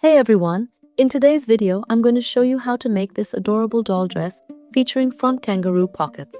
Hey everyone, in today's video I'm going to show you how to make this adorable doll dress featuring front kangaroo pockets.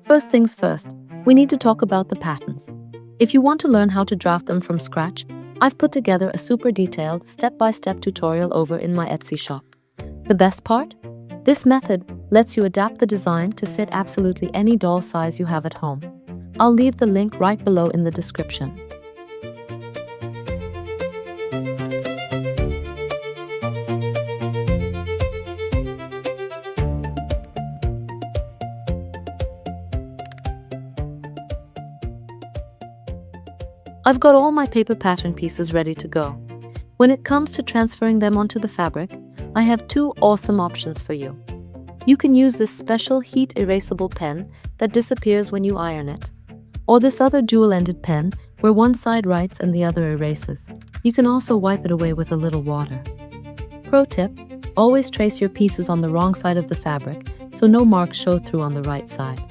First things first, we need to talk about the patterns. If you want to learn how to draft them from scratch, I've put together a super detailed step-by-step tutorial over in my Etsy shop. The best part? This method lets you adapt the design to fit absolutely any doll size you have at home. I'll leave the link right below in the description. I've got all my paper pattern pieces ready to go. When it comes to transferring them onto the fabric, I have two awesome options for you. You can use this special heat erasable pen that disappears when you iron it, or this other dual-ended pen where one side writes and the other erases. You can also wipe it away with a little water. Pro tip, always trace your pieces on the wrong side of the fabric so no marks show through on the right side.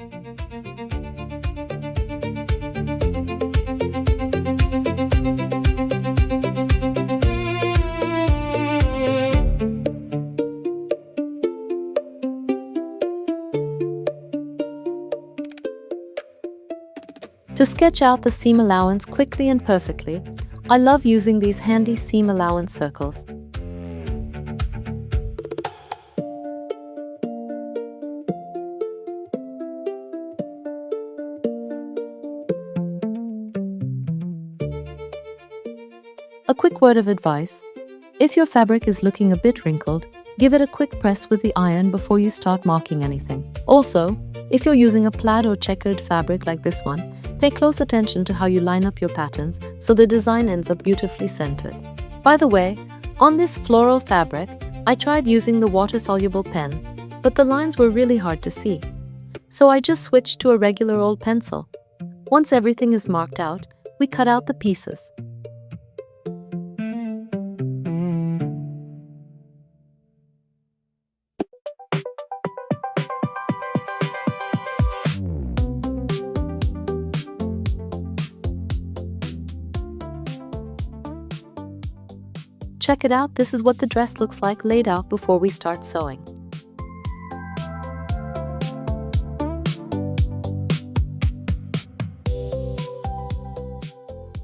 To sketch out the seam allowance quickly and perfectly, I love using these handy seam allowance circles. A quick word of advice: if your fabric is looking a bit wrinkled, give it a quick press with the iron before you start marking anything. Also, if you're using a plaid or checkered fabric like this one, pay close attention to how you line up your patterns so the design ends up beautifully centered. By the way, on this floral fabric, I tried using the water-soluble pen, but the lines were really hard to see. So I just switched to a regular old pencil. Once everything is marked out, we cut out the pieces. Check it out, this is what the dress looks like laid out before we start sewing.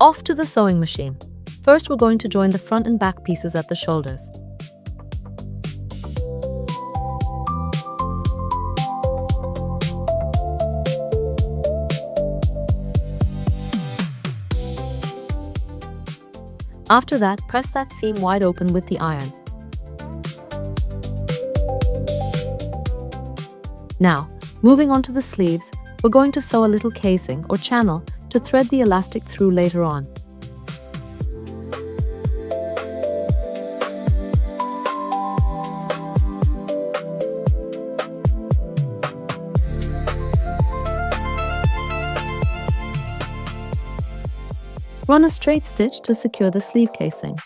Off to the sewing machine. First we're going to join the front and back pieces at the shoulders. After that, press that seam wide open with the iron. Now, moving on to the sleeves, we're going to sew a little casing or channel to thread the elastic through later on. Run a straight stitch to secure the sleeve casing.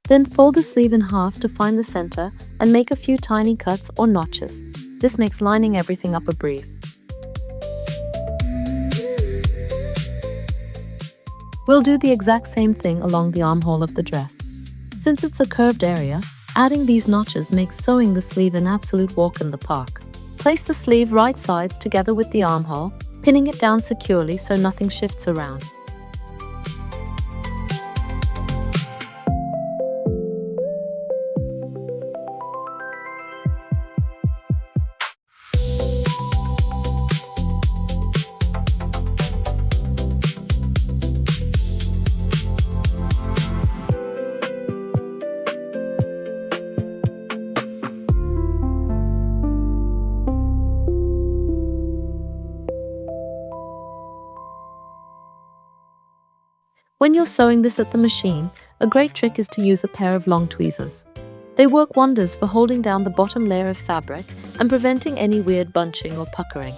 Then fold the sleeve in half to find the center and make a few tiny cuts or notches. This makes lining everything up a breeze. We'll do the exact same thing along the armhole of the dress. Since it's a curved area, adding these notches makes sewing the sleeve an absolute walk in the park. Place the sleeve right sides together with the armhole, pinning it down securely so nothing shifts around. When you're sewing this at the machine, a great trick is to use a pair of long tweezers. They work wonders for holding down the bottom layer of fabric and preventing any weird bunching or puckering.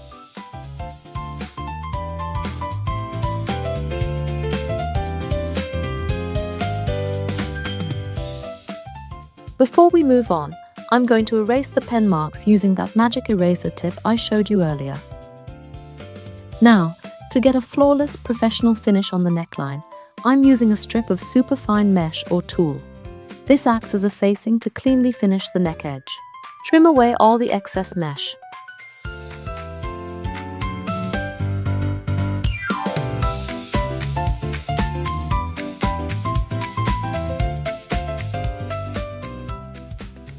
Before we move on, I'm going to erase the pen marks using that magic eraser tip I showed you earlier. Now, to get a flawless professional finish on the neckline, I'm using a strip of superfine mesh or tulle. This acts as a facing to cleanly finish the neck edge. Trim away all the excess mesh.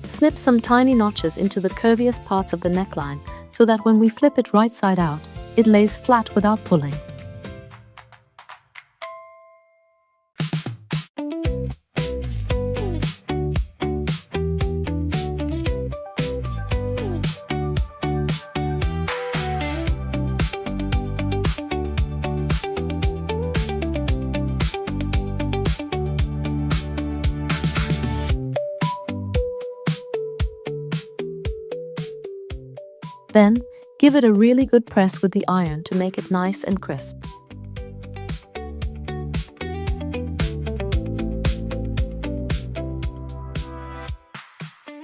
Snip some tiny notches into the curviest parts of the neckline so that when we flip it right side out, it lays flat without pulling. Then, give it a really good press with the iron to make it nice and crisp.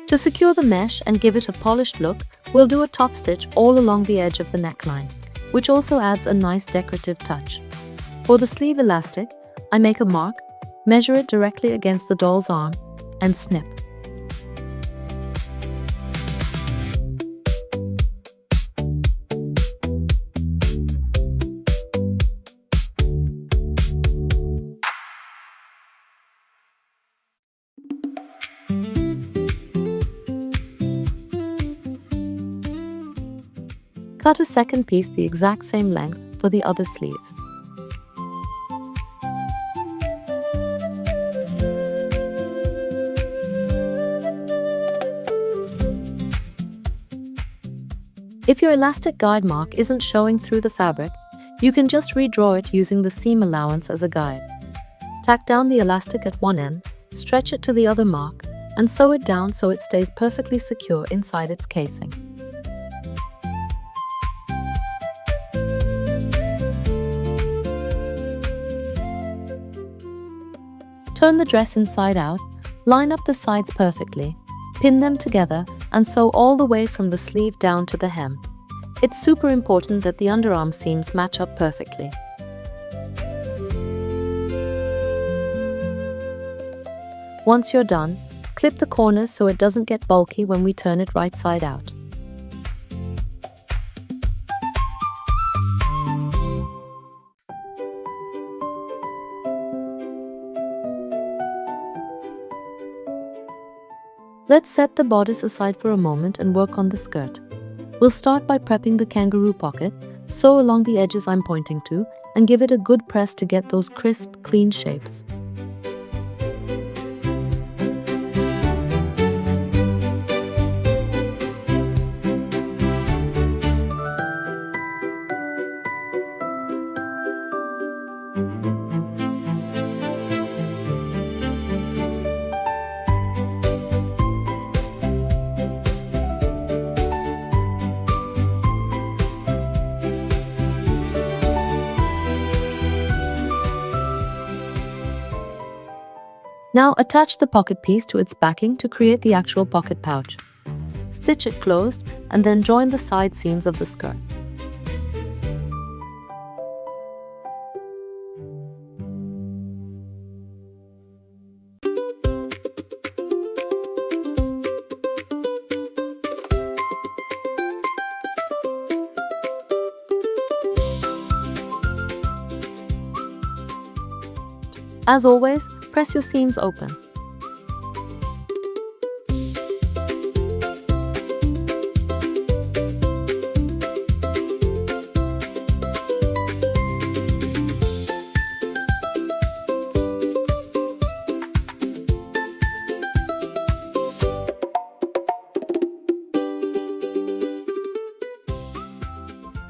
To secure the mesh and give it a polished look, we'll do a top stitch all along the edge of the neckline, which also adds a nice decorative touch. For the sleeve elastic, I make a mark, measure it directly against the doll's arm, and snip. Cut a second piece the exact same length for the other sleeve. If your elastic guide mark isn't showing through the fabric, you can just redraw it using the seam allowance as a guide. Tack down the elastic at one end, stretch it to the other mark, and sew it down so it stays perfectly secure inside its casing. Turn the dress inside out, line up the sides perfectly, pin them together, and sew all the way from the sleeve down to the hem. It's super important that the underarm seams match up perfectly. Once you're done, clip the corners so it doesn't get bulky when we turn it right side out. Let's set the bodice aside for a moment and work on the skirt. We'll start by prepping the kangaroo pocket, sew along the edges I'm pointing to, and give it a good press to get those crisp, clean shapes. Now attach the pocket piece to its backing to create the actual pocket pouch. Stitch it closed and then join the side seams of the skirt. As always, press your seams open.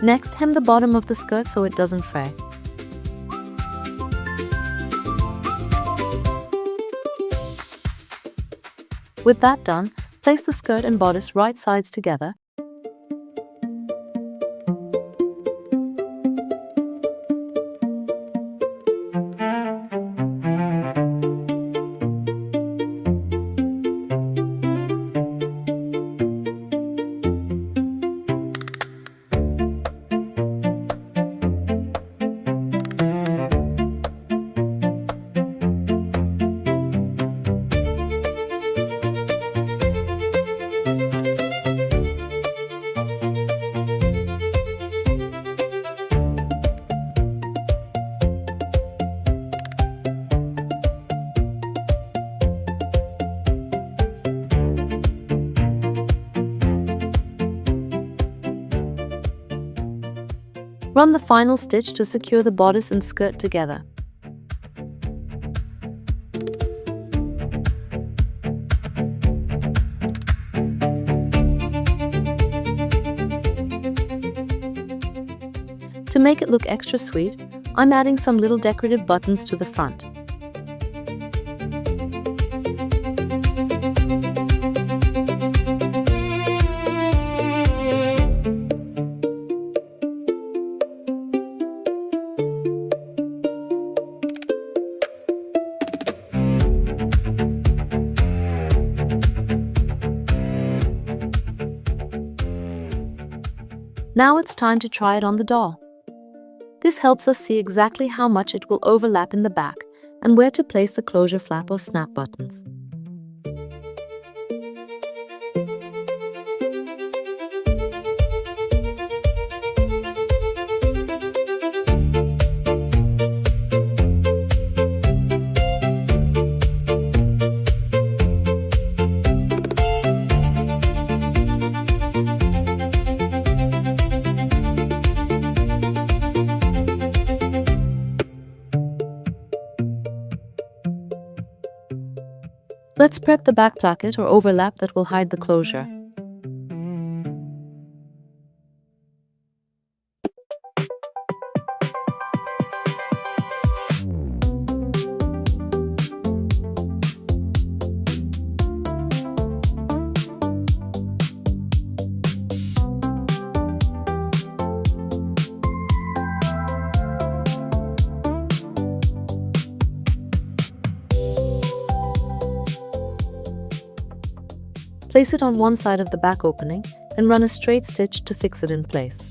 Next, hem the bottom of the skirt so it doesn't fray. With that done, place the skirt and bodice right sides together. Run the final stitch to secure the bodice and skirt together. To make it look extra sweet, I'm adding some little decorative buttons to the front. Now it's time to try it on the doll. This helps us see exactly how much it will overlap in the back and where to place the closure flap or snap buttons. Let's prep the back placket or overlap that will hide the closure. Place it on one side of the back opening and run a straight stitch to fix it in place.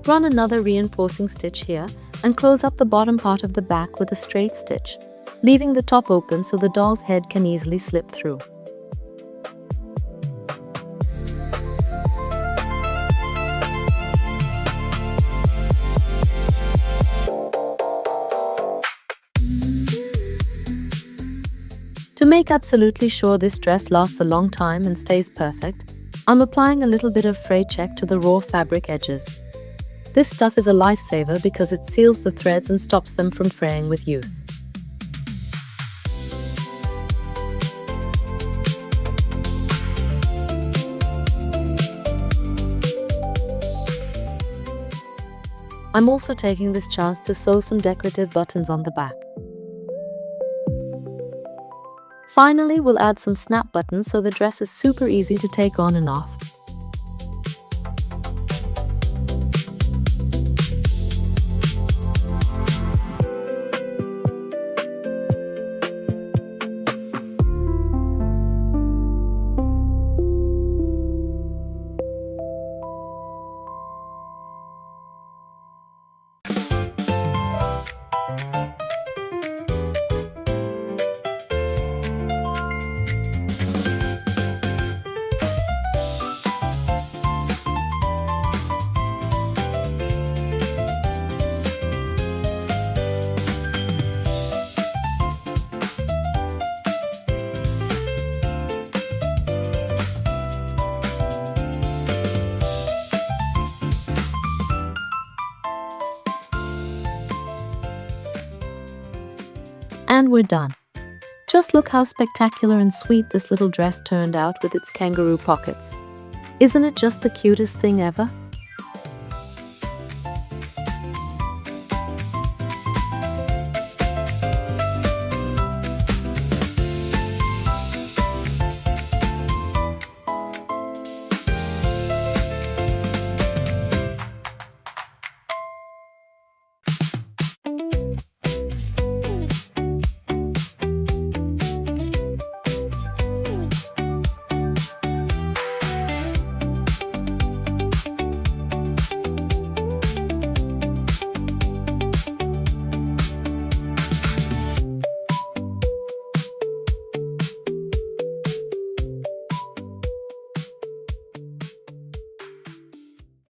Run another reinforcing stitch here and close up the bottom part of the back with a straight stitch, leaving the top open so the doll's head can easily slip through. To make absolutely sure this dress lasts a long time and stays perfect, I'm applying a little bit of fray check to the raw fabric edges. This stuff is a lifesaver because it seals the threads and stops them from fraying with use. I'm also taking this chance to sew some decorative buttons on the back. Finally, we'll add some snap buttons so the dress is super easy to take on and off. And we're done. Just look how spectacular and sweet this little dress turned out with its kangaroo pockets. Isn't it just the cutest thing ever?